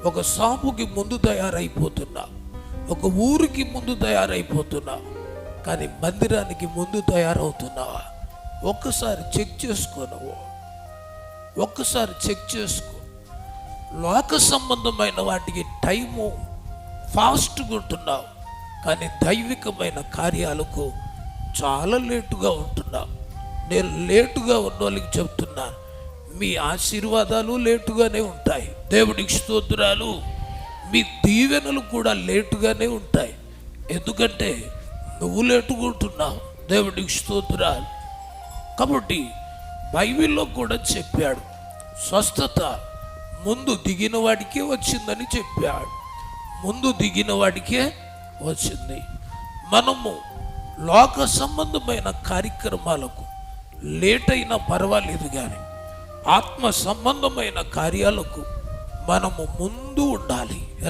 ఒక షాపుకి ముందు తయారైపోతున్నావు, ఒక ఊరికి ముందు తయారైపోతున్నావు, కానీ మందిరానికి ముందు తయారవుతున్నావా? ఒక్కసారి చెక్ చేసుకో. నువ్వు ఒక్కసారి చెక్ చేసుకో. లోక సంబంధమైన వాటికి టైము ఫాస్ట్గా ఉంటున్నావు, కానీ దైవికమైన కార్యాలకు చాలా లేటుగా ఉంటున్నావు. నేను లేటుగా ఉన్న వాళ్ళకి చెప్తున్నాను, మీ ఆశీర్వాదాలు లేటుగానే ఉంటాయి. దేవుడికి స్తోత్రాలు. మీ దీవెనలు కూడా లేటుగానే ఉంటాయి. ఎందుకంటే నువ్వు లేటుగా ఉంటున్నావు. దేవుడికి స్తోత్రాలు. కాబట్టి బైబిల్లో కూడా చెప్పాడు, స్వస్థత ముందు దిగిన వాడికే వచ్చిందని చెప్పాడు. ముందు దిగిన వాడికే వచ్చింది. మనము లోక సంబంధమైన కార్యక్రమాలకు లేట్ అయినా పర్వాలేదు, కానీ ఆత్మ సంబంధమైన కార్యాలకు మనము ముందు ఉండాలి.